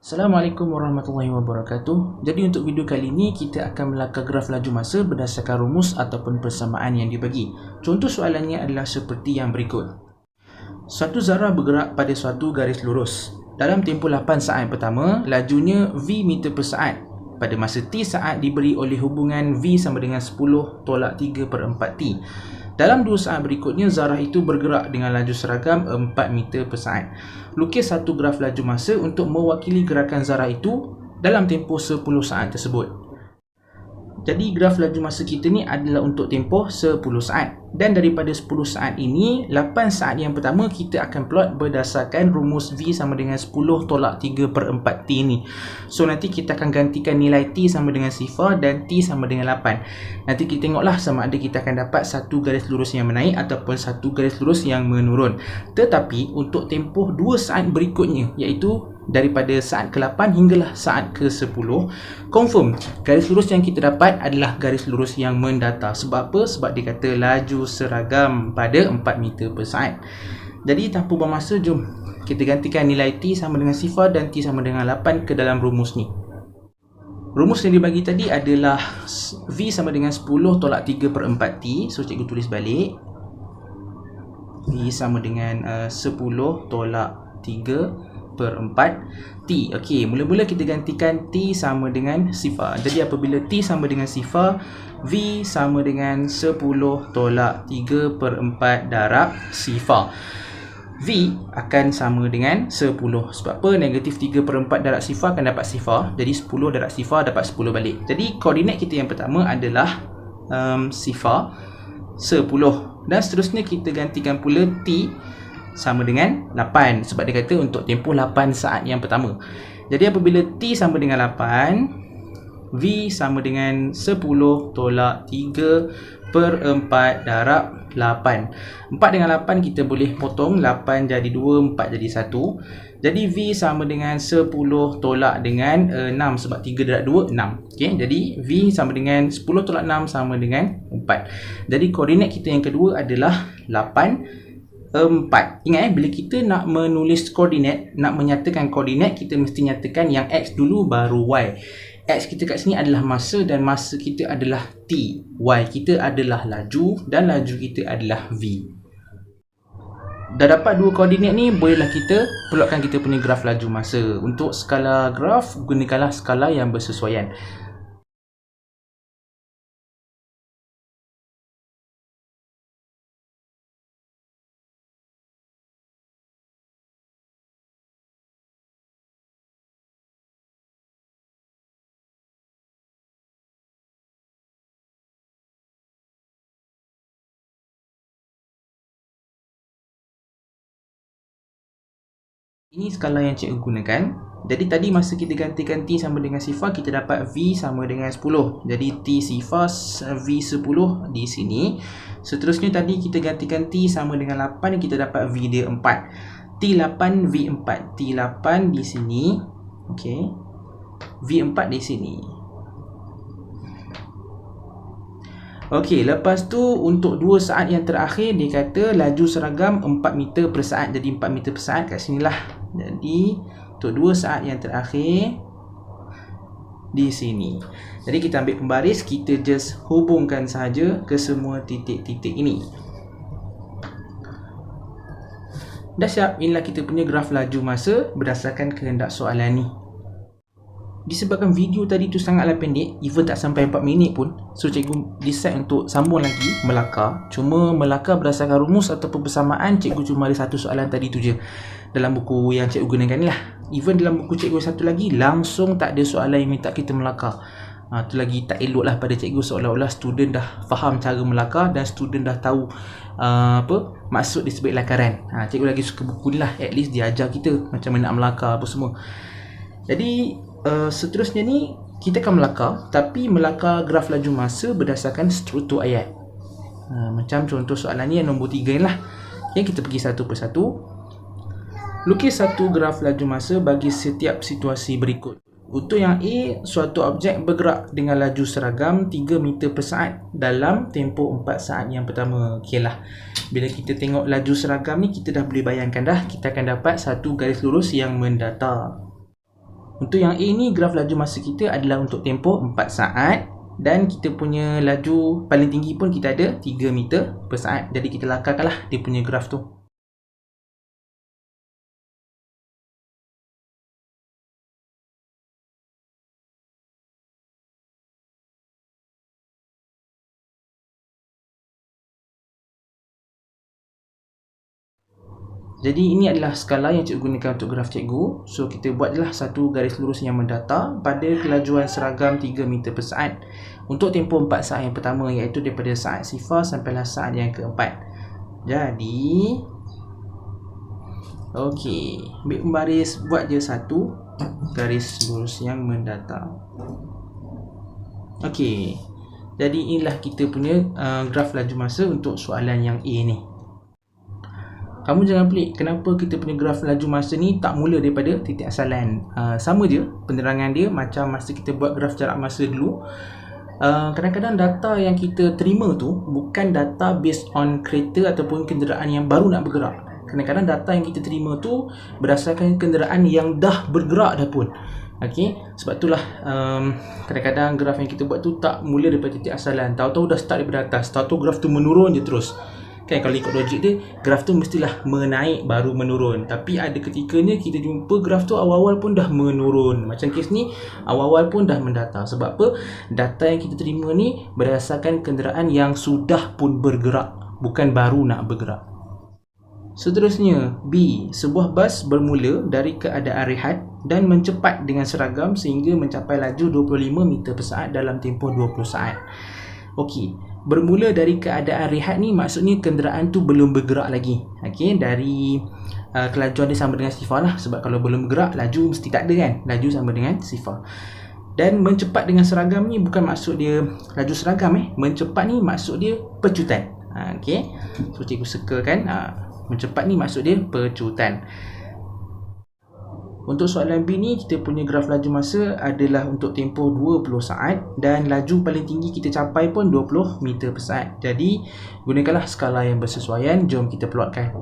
Assalamualaikum warahmatullahi wabarakatuh. Jadi untuk video kali ini kita akan melakar graf laju masa berdasarkan rumus ataupun persamaan yang dibagi. Contoh soalannya adalah seperti yang berikut. Suatu zarah bergerak pada suatu garis lurus. Dalam tempoh 8 saat pertama, lajunya V meter per saat. Pada masa T saat diberi oleh hubungan V sama dengan 10 tolak 3 per 4 T. Dalam 2 saat berikutnya, zarah itu bergerak dengan laju seragam 4 meter per saat. Lukis satu graf laju masa untuk mewakili gerakan zarah itu dalam tempoh 10 saat tersebut. Jadi graf laju masa kita ni adalah untuk tempoh 10 saat. Dan daripada 10 saat ini, 8 saat yang pertama kita akan plot berdasarkan rumus V sama dengan 10 tolak 3 per 4 T ni. So nanti kita akan gantikan nilai T sama dengan 0 dan T sama dengan 8. Nanti kita tengoklah sama ada kita akan dapat satu garis lurus yang menaik ataupun satu garis lurus yang menurun. Tetapi untuk tempoh 2 saat berikutnya, iaitu daripada saat ke-8 hinggalah saat ke-10, confirm garis lurus yang kita dapat adalah garis lurus yang mendatar. Sebab apa? Sebab dia kata laju seragam pada 4 meter per saat. Jadi tanpa buang masa, jom kita gantikan nilai T sama dengan 0 dan T sama dengan 8 ke dalam rumus ni. Rumus yang dibagi tadi adalah V sama dengan 10 tolak 3 per 4 T. So cikgu tulis balik, V sama dengan 10 tolak 3 per 4 T. Okey, mula-mula kita gantikan T sama dengan 0. Jadi apabila T sama dengan 0, V sama dengan 10 tolak 3 per 4 darab 0. V akan sama dengan 10. Sebab apa? Negatif 3 per 4 darab 0 akan dapat 0. Jadi 10 darab 0 dapat 10 balik. Jadi koordinat kita yang pertama adalah 0, 10. Dan seterusnya kita gantikan pula T sama dengan 8. Sebab dia kata untuk tempoh 8 saat yang pertama. Jadi apabila T sama dengan 8, V sama dengan 10 tolak 3 per 4 darab 8. 4 dengan 8 kita boleh potong, 8 jadi 2, 4 jadi 1. Jadi V sama dengan 10 tolak dengan 6. Sebab 3 darab 2, 6. Okay? Jadi V sama dengan 10 tolak 6 sama dengan 4. Jadi koordinat kita yang kedua adalah 8, 4. Ingat bila kita nak menulis koordinat, nak menyatakan koordinat, kita mesti nyatakan yang X dulu baru Y. X kita kat sini adalah masa dan masa kita adalah T. Y kita adalah laju dan laju kita adalah V. Dah dapat dua koordinat ni, bolehlah kita plotkan kita punya graf laju masa. Untuk skala graf, gunakanlah skala yang bersesuaian. Ini skala yang cikgu gunakan. Jadi tadi masa kita gantikan T sama dengan 0, kita dapat V sama dengan 10. Jadi T 0, V 10 di sini. Seterusnya tadi kita gantikan T sama dengan 8, kita dapat V dia 4. T 8, V 4. T 8 di sini. Okey. V 4 di sini. Okey, lepas tu untuk 2 saat yang terakhir dia kata laju seragam 4 meter per saat. Jadi 4 meter per saat kat sinilah. Jadi untuk 2 saat yang terakhir di sini. Jadi kita ambil pembaris, kita just hubungkan saja ke semua titik-titik ini. Dah siap, inilah kita punya graf laju masa berdasarkan kehendak soalan ni. Disebabkan video tadi tu sangatlah pendek, even tak sampai 4 minit pun, so cikgu decide untuk sambung lagi melakar. Cuma melakar berdasarkan rumus ataupun persamaan, cikgu cuma ada satu soalan tadi tu je dalam buku yang cikgu gunakan ni lah. Even dalam buku cikgu satu lagi, langsung tak ada soalan yang minta kita melakar. Tu lagi tak elok lah pada cikgu, seolah-olah student dah faham cara melakar dan student dah tahu maksud di sebalik lakaran. Cikgu lagi suka buku ni lah, at least dia ajar kita macam mana nak melakar apa semua. Jadi seterusnya ni kita akan melakar, tapi melakar graf laju masa berdasarkan struktur ayat. Macam contoh soalan ni yang nombor 3 ni lah. Okay, kita pergi satu persatu. Lukis satu graf laju masa bagi setiap situasi berikut. Untuk yang A, suatu objek bergerak dengan laju seragam 3 meter per saat dalam tempoh 4 saat yang pertama. Okey lah, bila kita tengok laju seragam ni, kita dah boleh bayangkan dah kita akan dapat satu garis lurus yang mendatar. Untuk yang A ni, graf laju masa kita adalah untuk tempoh 4 saat dan kita punya laju paling tinggi pun kita ada 3 meter per saat. Jadi kita lakarkanlah dia punya graf tu. Jadi ini adalah skala yang cikgu gunakan untuk graf cikgu. So kita buatlah satu garis lurus yang mendatar pada kelajuan seragam 3 meter per saat untuk tempoh 4 saat yang pertama, iaitu daripada saat sifar sampailah saat yang keempat. Jadi okey, ambil pembaris, buat je satu garis lurus yang mendatar. Okey, jadi inilah kita punya graf laju masa untuk soalan yang A ni. Kamu jangan pelik kenapa kita punya graf laju masa ni tak mula daripada titik asalan. Sama je penerangan dia macam masa kita buat graf jarak masa dulu. Kadang-kadang data yang kita terima tu bukan data based on kereta ataupun kenderaan yang baru nak bergerak. Kadang-kadang data yang kita terima tu berdasarkan kenderaan yang dah bergerak dah pun. Okey, sebab itulah kadang-kadang graf yang kita buat tu tak mula daripada titik asalan. Tahu-tahu dah start daripada atas, tahu-tahu graf tu menurun je terus. Kan kalau ikut logik dia, graf tu mestilah menaik baru menurun. Tapi ada ketikanya kita jumpa graf tu awal-awal pun dah menurun. Macam kes ni, awal-awal pun dah mendatar. Sebab apa? Data yang kita terima ni berdasarkan kenderaan yang sudah pun bergerak, bukan baru nak bergerak. Seterusnya, B. Sebuah bas bermula dari keadaan rehat dan mencepat dengan seragam sehingga mencapai laju 25 meter per saat dalam tempoh 20 saat. Okey, bermula dari keadaan rehat ni maksudnya kenderaan tu belum bergerak lagi. Okey, dari kelajuan dia sama dengan sifar lah. Sebab kalau belum bergerak, laju mesti tak ada kan. Laju sama dengan sifar. Dan mencepat dengan seragam ni bukan maksud dia laju seragam. Mencepat ni maksud dia pecutan. Okey, so cikgu circle kan. Mencepat ni maksud dia pecutan. Untuk soalan B ni, kita punya graf laju masa adalah untuk tempoh 20 saat dan laju paling tinggi kita capai pun 20 meter per saat. Jadi, gunakanlah skala yang bersesuaian. Jom kita plotkan.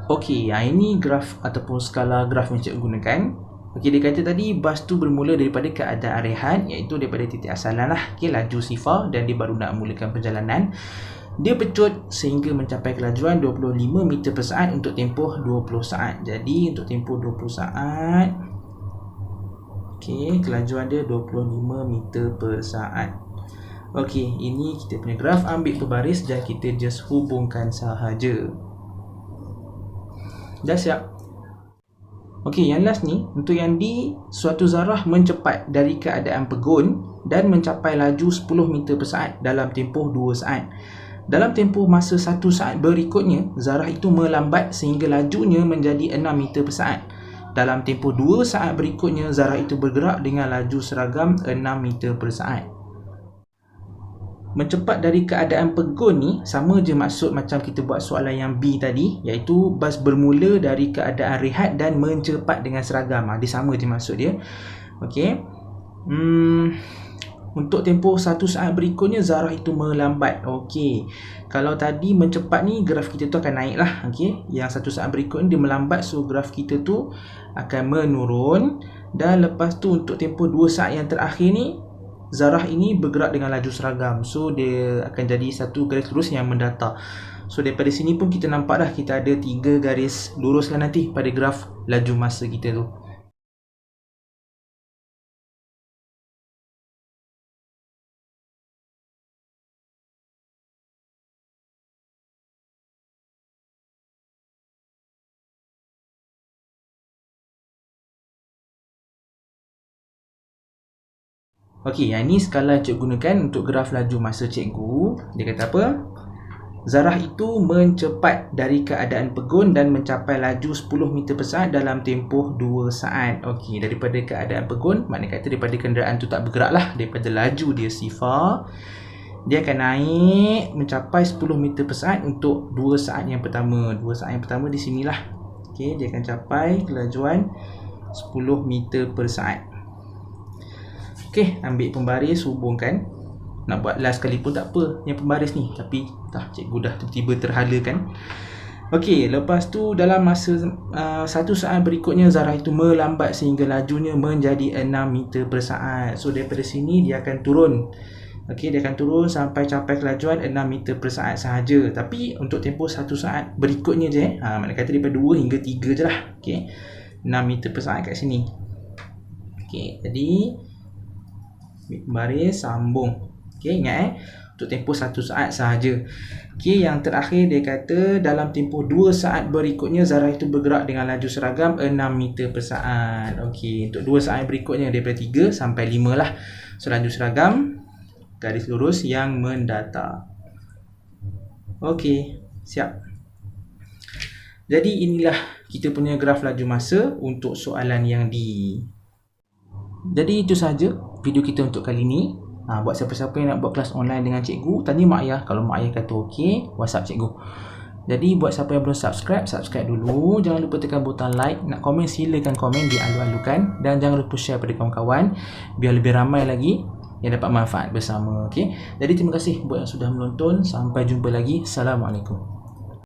Okey, ini graf ataupun skala graf yang cikgu gunakan. Okey, dia kata tadi bas tu bermula daripada keadaan rehat, iaitu daripada titik asalan lah. Okey, laju sifar dan dia baru nak mulakan perjalanan. Dia pecut sehingga mencapai kelajuan 25 meter per saat untuk tempoh 20 saat. Jadi untuk tempoh 20 saat, okey, kelajuan dia 25 meter per saat. Okey, ini kita punya graf. Ambil pembaris dan kita just hubungkan sahaja. Dah siap. Okey, yang last ni, untuk yang D, suatu zarah mencepat dari keadaan pegun dan mencapai laju 10 meter per saat dalam tempoh 2 saat. Dalam tempoh masa 1 saat berikutnya, zarah itu melambat sehingga lajunya menjadi 6 meter per saat. Dalam tempoh 2 saat berikutnya, zarah itu bergerak dengan laju seragam 6 meter per saat. Mencepat dari keadaan pegun ni sama je maksud macam kita buat soalan yang B tadi, iaitu bas bermula dari keadaan rehat dan mencepat dengan seragam. Dia sama je maksud dia. Okey. Untuk tempoh 1 saat berikutnya, zarah itu melambat. Okey. Kalau tadi mencepat ni, graf kita tu akan naik lah. Okey. Yang 1 saat berikutnya dia melambat, so graf kita tu akan menurun. Dan lepas tu untuk tempoh 2 saat yang terakhir ni, zarah ini bergerak dengan laju seragam. So dia akan jadi satu garis lurus yang mendatar. So daripada sini pun kita nampak dah kita ada 3 garis lurus lah nanti pada graf laju masa kita tu. Okey, yang ini skala yang cikgu gunakan untuk graf laju masa cikgu. Dia kata apa? Zarah itu mencepat dari keadaan pegun dan mencapai laju 10 meter per saat dalam tempoh 2 saat. Okey, daripada keadaan pegun, maknanya kata daripada kenderaan tu tak bergerak lah. Daripada laju dia sifar, dia akan naik mencapai 10 meter per saat untuk 2 saat yang pertama. 2 saat yang pertama di sinilah. Okey, dia akan capai kelajuan 10 meter per saat. Okey, ambil pembaris, hubungkan. Nak buat last sekali pun tak apa yang pembaris ni, tapi cikgu dah tiba-tiba terhalakan. Okey, lepas tu dalam masa 1 saat berikutnya Zara itu melambat sehingga lajunya menjadi 6 meter per saat. So daripada sini dia akan turun. Okey, dia akan turun sampai capai kelajuan 6 meter per saat sahaja. Tapi untuk tempoh 1 saat berikutnya je mana kata daripada 2 hingga 3 je lah. Okey, 6 meter per saat kat sini. Okey, jadi baris sambung. Okey, ingat untuk tempoh 1 saat sahaja. Okey, yang terakhir dia kata dalam tempoh 2 saat berikutnya Zara itu bergerak dengan laju seragam 6 meter per saat. Okey, untuk 2 saat berikutnya daripada 3 sampai 5 lah. So laju seragam garis lurus yang mendatar. Okey, siap. Jadi inilah kita punya graf laju masa untuk soalan yang di. Jadi itu sahaja video kita untuk kali ini. Buat siapa-siapa yang nak buat kelas online dengan cikgu, tanya mak ayah. Kalau mak ayah kata okey, WhatsApp cikgu. Jadi buat siapa yang belum subscribe dulu. Jangan lupa tekan butang like. Nak komen, silakan komen, dialu-alukan. Dan jangan lupa share pada kawan-kawan biar lebih ramai lagi yang dapat manfaat bersama. Okey. Jadi terima kasih buat yang sudah menonton. Sampai jumpa lagi. Assalamualaikum.